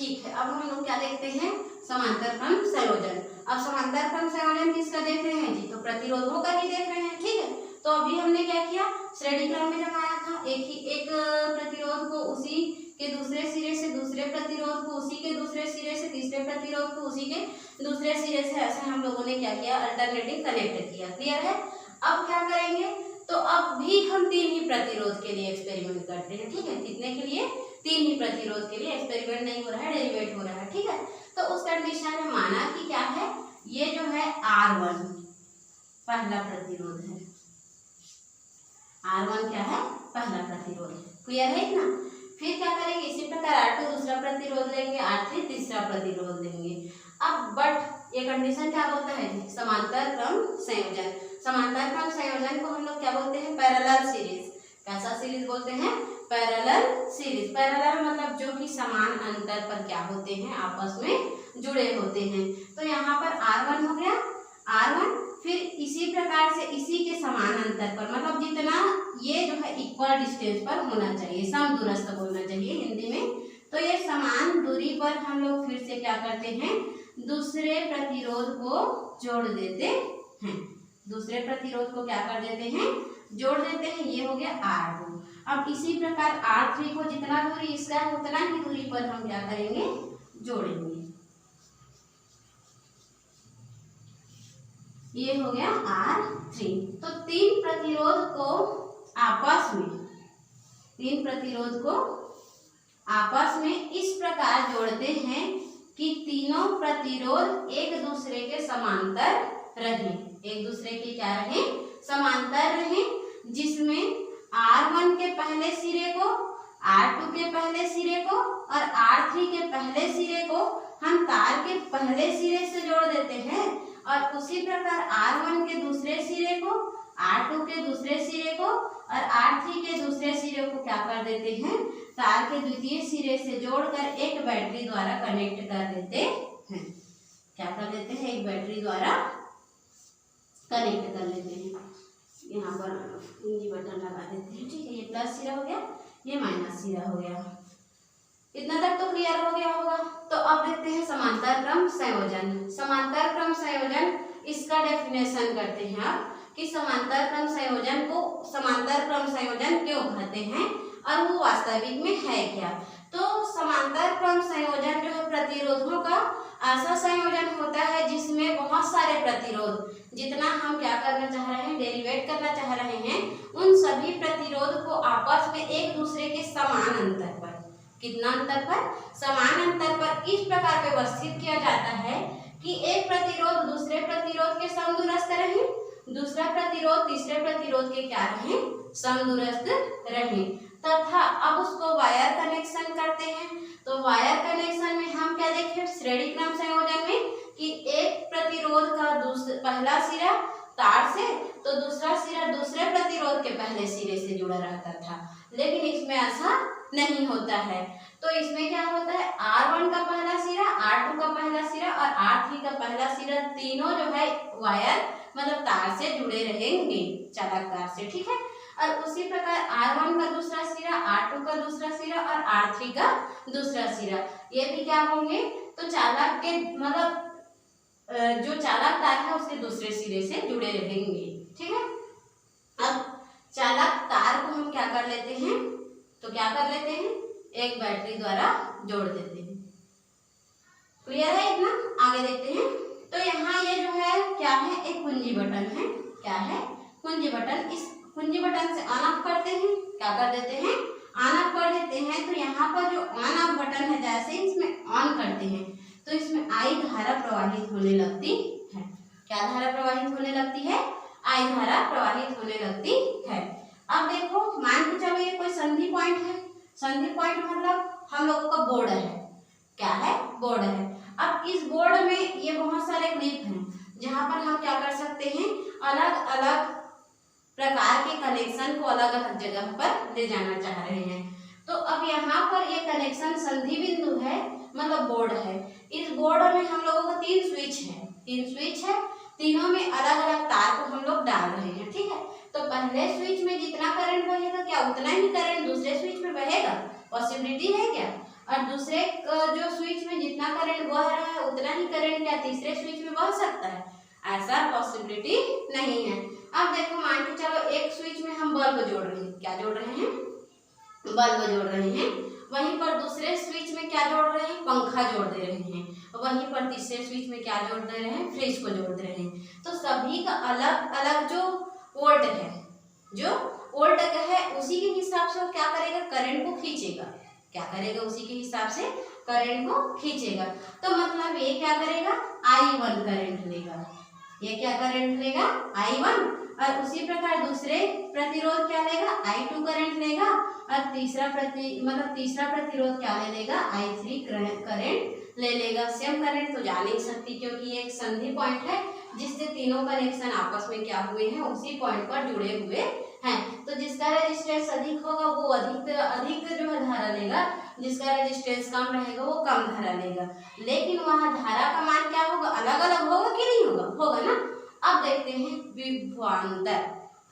ठीक है, अब हम लोग क्या देखते हैं, समांतर क्रम संयोजन। अब समांतर क्रम संयोजन किसका देख रहे हैं जी, तो प्रतिरोधों का ही देख रहे हैं। ठीक है, तो अभी हमने क्या किया, श्रेणी क्रम में जब आया था एक प्रतिरोध को उसी के दूसरे सिरे से दूसरे प्रतिरोध को उसी के दूसरे सिरे से तीसरे प्रतिरोध को उसी के दूसरे सिरे से, ऐसे हम लोगों ने क्या किया, अल्टरनेटिंग कनेक्ट किया। क्लियर है। अब क्या करेंगे, तो अब भी हम 3 ही प्रतिरोध के लिए एक्सपेरिमेंट करते हैं। ठीक है, कितने के लिए, 3 ही प्रतिरोध के लिए। एक्सपेरिमेंट नहीं हो रहा है, डेरिवेट हो रहा है। ठीक है, तो उस कंडीशन में माना कि क्या है, ये जो है R1 पहला प्रतिरोध है, R1 क्या है, पहला प्रतिरोध है। क्लियर है इतना। फिर क्या करेंगे, इसी प्रकार R2 दूसरा प्रतिरोध लेंगे, R3 तीसरा प्रतिरोध लेंगे। अब बट ये कंडीशन क्या बोलता है, समांतर क्रम संयोजन। समांतर क्रम संयोजन को हम लोग क्या बोलते हैं, पैरेलल सीरीज। कैसा सीरीज बोलते हैं, पैरेलल सीरीज। पैरेलल मतलब जो कि समान अंतर पर क्या होते हैं, आपस में जुड़े होते हैं। तो यहाँ पर R1 हो गया, R1, फिर इसी प्रकार से इसी के समान अंतर पर, मतलब जितना ये जो है इक्वल डिस्टेंस पर होना चाहिए, समदूरस्थ बोलना चाहिए हिंदी में। तो ये समान दूरी पर हम लोग फिर से क्या करते हैं, दूसरे प्रतिरोध को जोड़ देते हैं। दूसरे प्रतिरोध को क्या कर देते हैं, जोड़ देते हैं। ये हो गया R2। अब इसी प्रकार R3 को जितना दूरी इसका है उतना ही दूरी पर हम क्या करेंगे, जोड़ेंगे। ये हो गया R3। तो 3 प्रतिरोध को आपस में, 3 प्रतिरोध को आपस में इस प्रकार जोड़ते हैं कि तीनों प्रतिरोध एक दूसरे के समांतर रहें, एक दूसरे के क्या रहें, समांतर रहें। जिसमें R1 के पहले सिरे को, R2 के पहले सिरे को और R3 के पहले सिरे को हम तार के पहले सिरे से जोड़ देते हैं, और उसी प्रकार R1 के दूसरे सिरे को, R2 के दूसरे सिरे को और R3 के दूसरे सिरे को क्या कर देते हैं, तार के द्वितीय सिरे से जोड़कर एक बैटरी द्वारा कनेक्ट कर देते हैं। क्या कर देते हैं, एक बैटरी द्वारा कनेक्ट कर लेते हैं। यहाँ पर कुंजी बटन लगा देते हैं। ठीक है, ये प्लस सिरा हो गया, ये माइनस सिरा हो गया। इतना तक तो क्लियर हो गया होगा। तो अब देखते हैं समांतर क्रम संयोजन। समांतर क्रम संयोजन, इसका डेफिनेशन करते हैं आप कि समांतर क्रम संयोजन को समांतर क्रम संयोजन क्यों कहते हैं और वो वास्तविक में है क्या। तो समांतर क्रम संयोजन जो है प्रतिरोधों का ऐसा संयोजन होता है जिसमें बहुत सारे प्रतिरोध, जितना हम क्या करना चाह रहे हैं, डेरिवेट करना चाह रहे हैं, उन सभी प्रतिरोध को आपस में एक दूसरे के समान अंतर पर, कितना अंतर पर, समान अंतर पर इस प्रकार व्यवस्थित किया जाता है कि एक प्रतिरोध दूसरे प्रतिरोध के समदूरस्थ रहे, दूसरा प्रतिरोध तीसरे प्रतिरोध के क्या रहे, समदूरस्थ रहे, तथा अब उसको वायर कनेक्शन करते हैं। तो वायर कनेक्शन में हम क्या देखें, श्रेणी क्रम संयोजन में कि एक प्रतिरोध का पहला सिरा तार से तो दूसरा सिरा दूसरे प्रतिरोध के पहले सिरे से जुड़ा रहता था, लेकिन इसमें ऐसा नहीं होता है। तो इसमें क्या होता है, R1 का पहला सिरा, R2 का पहला सिरा और R3 का पहला सिरा तीनों जो है वायर मतलब तार से जुड़े रहेंगे, चालक तार से। ठीक है, और उसी प्रकार R1 का दूसरा सिरा, R2 का दूसरा सिरा और R3 का दूसरा सिरा, ये भी क्या होंगे, तो चालक के मतलब जो चालक तार है उसके दूसरे सिरे से जुड़े रहेंगे। ठीक है, अब चालक तार को हम क्या कर लेते हैं, तो क्या कर लेते हैं, एक बैटरी द्वारा जोड़ देते हैं। क्लियर है इतना। आगे देखते हैं। तो यहाँ ये जो है क्या है, एक कुंजी बटन है। क्या है, कुंजी बटन। इस कुंजी बटन से ऑन ऑफ करते हैं, क्या कर देते हैं, ऑन ऑफ कर देते हैं। तो यहाँ पर जो ऑन ऑफ बटन है, जैसे इसमें ऑन करते हैं तो इसमें I धारा प्रवाहित होने लगती है। क्या धारा प्रवाहित होने लगती है, I धारा प्रवाहित होने लगती है। अब देखो, मान के चलो ये कोई संधि पॉइंट है। संधि पॉइंट मतलब हम लोगों का बोर्ड है। क्या है, बोर्ड है। अब इस बोर्ड में ये बहुत सारे क्लिप हैं जहाँ पर हम क्या कर सकते हैं, अलग अलग प्रकार के कनेक्शन को अलग अलग जगह पर ले जाना चाह रहे हैं। तो अब यहाँ पर ये कनेक्शन संधि बिंदु है, मतलब बोर्ड है। इस बोर्ड में हम लोगों को 3 स्विच है, 3 स्विच है, तीनों में अलग अलग तार को हम लोग डाल रहे हैं। ठीक है, तो पहले स्विच में जितना करंट बहेगा क्या उतना ही करंट दूसरे स्विच में बहेगा, पॉसिबिलिटी है क्या। और दूसरे जो स्विच में जितना करंट बह रहा है उतना ही करंट क्या तीसरे स्विच में बह सकता है? ऐसा पॉसिबिलिटी नहीं है। अब देखो मान के चलो एक स्विच में हम बल्ब जोड़ रहे हैं, क्या जोड़ रहे हैं? बल्ब जोड़ रहे हैं। वहीं पर दूसरे स्विच में क्या जोड़ रहे हैं? पंखा जोड़ दे रहे हैं। वहीं पर तीसरे स्विच में क्या जोड़ दे रहे हैं? फ्रिज को जोड़ दे रहे हैं। तो सभी का अलग अलग जो वोल्ट है, जो वोल्ट है उसी के हिसाब से वो क्या करेगा? करंट को खींचेगा। क्या करेगा? उसी के हिसाब से करंट को खींचेगा। तो मतलब ये क्या करेगा? I1 करंट लेगा। ये क्या करंट लेगा? I1। और उसी प्रकार दूसरे प्रतिरोध क्या लेगा? I2 करंट लेगा। और तीसरा प्रतिरोध क्या ले लेगा? I3 करंट ले लेगा। सेम करंट तो जा नहीं सकती क्योंकि ये एक संधि पॉइंट है जिससे तीनों कनेक्शन आपस में क्या हुए हैं? उसी पॉइंट पर जुड़े हुए हैं। तो जिसका रेजिस्टेंस अधिक होगा वो अधिक जो है धारा लेगा, जिसका रेजिस्टेंस कम रहेगा वो कम धारा लेगा। लेकिन वहाँ धारा का मान क्या होगा? अलग अलग होगा कि नहीं होगा? होगा ना। अब देखते हैं विभवांतर।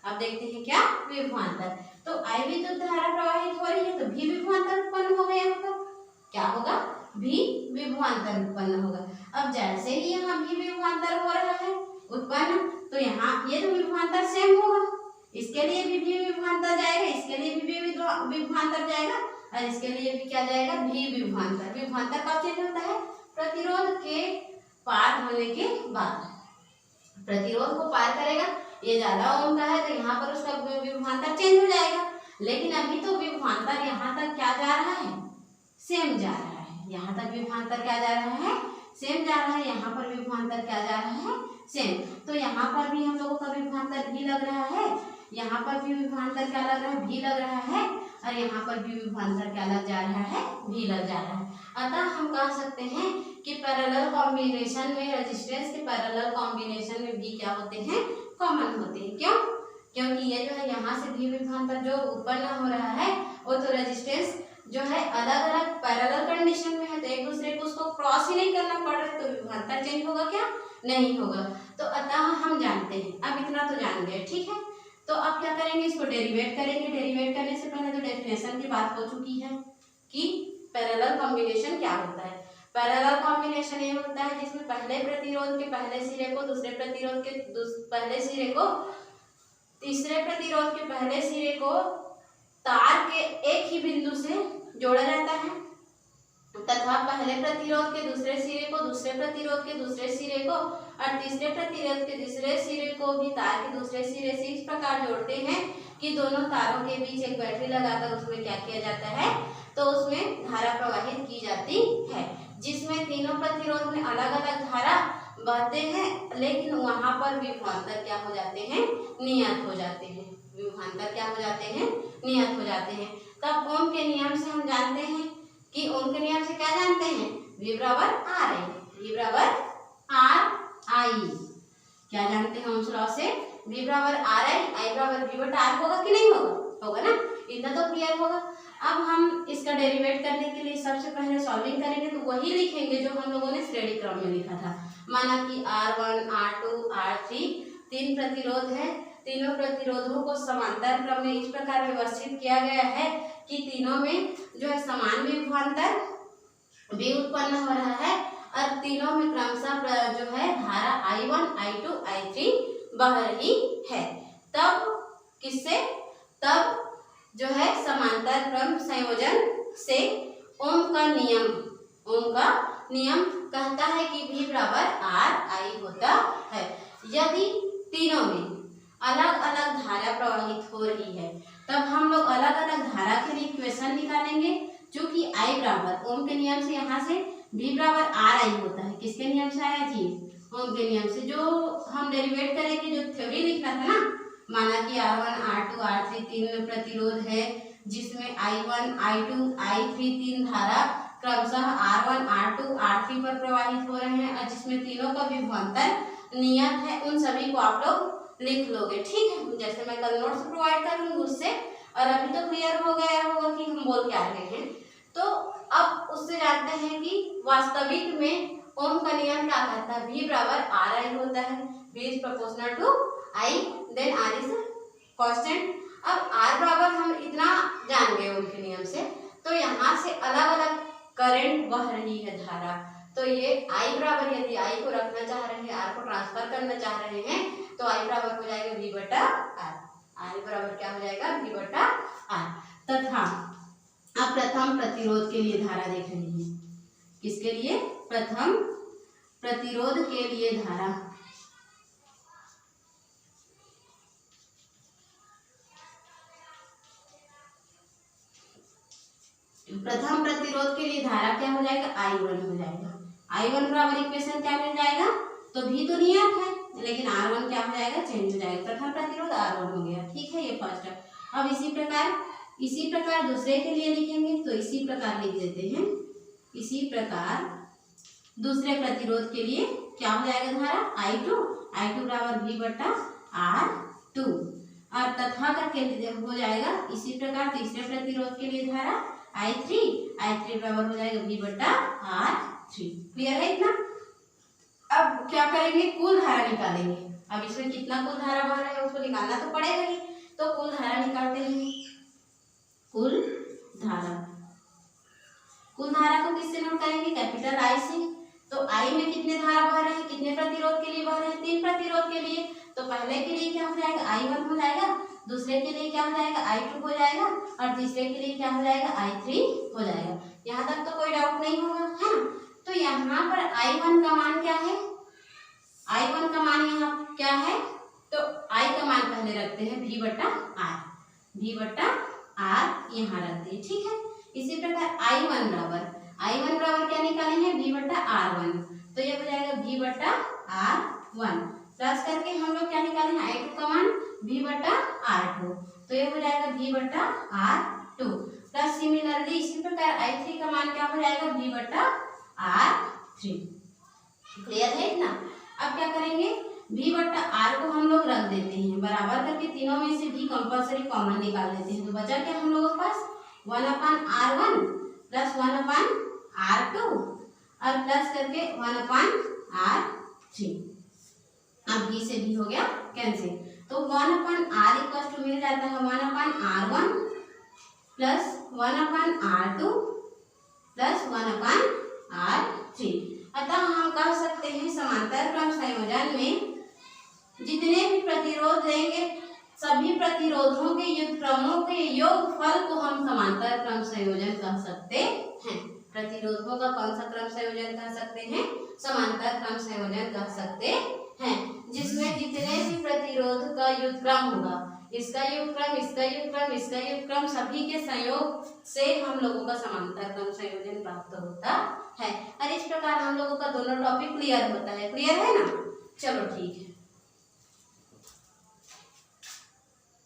अब देखते हैं क्या? विभवांतर। तो I विद्युत धारा प्रवाहित हो रही है तो भी विभवांतर उत्पन्न होगा। यहाँ पर क्या होगा? भी विभवांतर उत्पन्न होगा। अब जैसे ही यहाँ भी विभवांतर हो रहा है उत्पन्न, तो यहाँ ये तो विभवांतर सेम होगा। इसके लिए भी विभवांतर जाएगा, इसके लिए भी विभवांतर जाएगा और इसके लिए भी क्या जाएगा? भी विभवांतर। विभवांतर कब चेंज होता है? प्रतिरोध के पार होने के बाद। प्रतिरोध को पार करेगा, ये ज्यादा ओम का है तो यहाँ पर उसका विभवांतर चेंज हो जाएगा। लेकिन अभी तो विभवांतर यहाँ तक क्या जा रहा है? सेम जा रहा है। यहाँ तक विभवांतर क्या जा रहा है? सेम जा रहा है। यहाँ पर विभवांतर क्या जा रहा है? सेम। तो यहाँ पर भी हम लोगों का विभवांतर भी लग रहा है, यहाँ पर भी विभवांतर क्या लग रहा है? भी लग रहा है। और यहाँ पर भी विभवांतर क्या लग जा रहा है? भी लग जा रहा है। अतः हम कह सकते हैं कि पैरेलल कॉम्बिनेशन में, रेजिस्टेंस के पैरेलल कॉम्बिनेशन में भी क्या होते हैं? कॉमन होते हैं। क्यों? क्योंकि ये जो है यहाँ से भी विभवांतर जो उत्पन्न हो रहा है वो तो रेजिस्टेंस जो है अलग अलग पैरेलल कंडीशन में है तो एक दूसरे को उसको क्रॉस ही नहीं करना पड़ रहा है तो विभवांतर चेंज होगा क्या? नहीं होगा। तो अतः हम जानते हैं, अब इतना तो जान गए, ठीक है। तो अब क्या करेंगे? इसको डेरिवेट करेंगे। डेरिवेट करने से पहले तो डेफिनेशन की बात हो चुकी है कि पैरेलल कॉम्बिनेशन क्या होता है। पैरेलल कॉम्बिनेशन ये होता है जिसमें पहले प्रतिरोध के पहले सिरे को दूसरे प्रतिरोध के पहले सिरे को तीसरे प्रतिरोध के पहले सिरे को तार के एक ही बिंदु से जोड़ा जाता है तथा पहले प्रतिरोध के दूसरे सिरे को दूसरे प्रतिरोध के दूसरे सिरे को और तीसरे प्रतिरोध के तीसरे सिरे को भी तार के दूसरे सिरे से इस प्रकार जोड़ते हैं कि दोनों तारों के बीच एक बैटरी लगाकर उसमें क्या किया जाता है? तो उसमें धारा प्रवाहित की जाती है जिसमें तीनों प्रतिरोध में अलग अलग धारा बहते हैं, लेकिन वहां पर विभवांतर क्या हो जाते हैं? नियत हो जाते हैं। विभवांतर क्या हो जाते हैं? नियत हो जाते हैं। तब ओम के नियम से हम जानते हैं कि ओम के नियम से क्या जानते हैं? V बराबर R I। V बराबर R I क्या जानते हैं ओम्स लॉ से? V बराबर R I बराबर V बटा R होगा कि नहीं होगा? होगा ना। इतना तो क्लियर होगा। अब हम इसका डेरिवेट करने के लिए सबसे पहले सॉल्विंग करेंगे तो वही लिखेंगे जो हम लोगों ने श्रेणी क्रम में लिखा था। माना कि R1 R2 R3 तीन प्रतिरोध है, तीनों प्रतिरोधों को समांतर क्रम में इस प्रकार व्यवस्थित किया गया है कि तीनों में जो है समान विभवांतर भी उत्पन्न हो रहा है और तीनों में क्रमशः जो है धारा I1 I2 I3 बह रही है। तब किससे? तब जो है समांतर क्रम संयोजन से ओम का नियम कहता है कि V बराबर R I होता है। यदि तीनों में अलग अलग धारा प्रवाहित हो रही है तब हम लोग अलग अलग धारा के लिए इक्वेशन निकालेंगे। चूंकि I बराबर ओम के नियम से यहाँ से V बराबर R I होता है। किसके नियम से आया जी? ओम के नियम से। जो हम डेरिवेट करेंगे, जो थ्योरी लिखना था ना, माना कि R1 R2 R3 तीन प्रतिरोध है जिसमें I1 I2 I3 तीन धारा क्रमशः R1 R2 R3 पर प्रवाहित हो रहे हैं और जिसमें तीनों का विभवांतर नियत है, उन सभी को आप लोग लिख लोगे, ठीक है। जैसे मैं कल नोट्स प्रोवाइड करूंगी उससे। और अभी तो क्लियर हो गया होगा कि हम बोल क्या रहे हैं। तो अब उससे जानते हैं कि वास्तविक में ओम का नियम क्या कहता है? V बराबर R I होता है। V is proportional to I, then R is constant. अब R बराबर हम इतना जान गए ओम के नियम से, तो यहाँ से अलग अलग करंट बह रही है धारा। तो ये I बराबर, यदि I को रखना चाह रहे हैं, R को ट्रांसफर करना चाह रहे हैं, तो I बराबर हो जाएगा V बटा R। I बराबर क्या हो जाएगा? V बटा R। तथा अब प्रथम प्रतिरोध के लिए धारा देख रहे हैं। किसके लिए? प्रथम प्रतिरोध के लिए धारा। प्रथम प्रतिरोध के लिए धारा क्या हो जाएगा? I1 हो जाएगा। I1 बराबर इक्वेशन क्या मिल जाएगा? तो V तो नियत है, लेकिन R1 क्या हो जाएगा? चेंज हो जाएगा। प्रथम प्रतिरोध R1 हो गया। ठीक है, ये फर्स्ट है। अब इसी प्रकार दूसरे के लिए लिखेंगे, तो इसी प्रकार लिख देते हैं। इसी प्रकार दूसरे प्रतिरोध के लिए क्या हो जाएगा धारा? I2 बराबर V बटा R2। और तथा करके हो जाएगा इसी प्रकार तीसरे प्रतिरोध के लिए धारा I3 बराबर हो जाएगा V बटा R3। क्लियर है इतना? अब क्या करेंगे? कुल धारा निकालेंगे। अब इसमें कितना कुल धारा बह रहा है उसको निकालना तो पड़ेगा ही, तो कुल धारा निकालते हैं। कुल धारा को किससे नोट करेंगे? कैपिटल I से। तो I में कितने धारा बह रहे हैं? कितने प्रतिरोध के लिए बह रहे हैं? 3 प्रतिरोध के लिए। तो पहले के लिए क्या हो जाएगा? I1 हो जाएगा, दूसरे के लिए क्या हो जाएगा? I2 हो जाएगा, और तीसरे के लिए क्या हो जाएगा? I3 हो जाएगा। यहाँ तक तो कोई डाउट नहीं होगा, है ना? तो यहाँ पर I1 का मान क्या है? I1 का मान यहाँ क्या है? तो I का मान पहले रखते हैं V बटा R यहाँ रखते हैं। ठीक है, इसी प्रकार I1 बराबर क्या निकालेंगे? V बटा R1। तो ये हो जाएगा V बटा R1 प्लस करके हम लोग क्या निकालेंगे? I2 का मान V बटा R2। तो ये हो जाएगा V बटा R2 प्लस सिमिलरली इसी प्रकार I3 का मान क्या हो जाएगा? V बटा R3। क्लियर है इतना? अब क्या करेंगे? V बटा R को हम लोग रख देते हैं, बराबर करके तीनों में से V कंपल्सरी कॉमन निकाल लेते हैं। तो बचा क्या हम लोगों के पास? 1/R1 प्लस 1/R2 और प्लस करके 1/R3। अब V से V हो गया कैंसिल, तो 1/R इक्वल टू मिल जाता है 1/R1 plus 1/R2 plus 1/R3। अतः हम कह सकते हैं समांतर क्रम संयोजन में जितने भी प्रतिरोध लेंगे, सभी प्रतिरोधों के युग्मों के योगफल को हम समांतर क्रम संयोजन कह सकते हैं। प्रतिरोधों का कौन सा क्रम संयोजन कह सकते हैं? समांतर क्रम संयोजन कह सकते हैं, जिसमें जितने भी प्रतिरोध का युग्म होगा, इसका युग्म सभी के संयोग से हम लोगों का समांतर क्रम संयोजन प्राप्त होता है। और इस प्रकार हम लोगों का दोनों टॉपिक क्लियर होता है। क्लियर है ना? चलो ठीक है।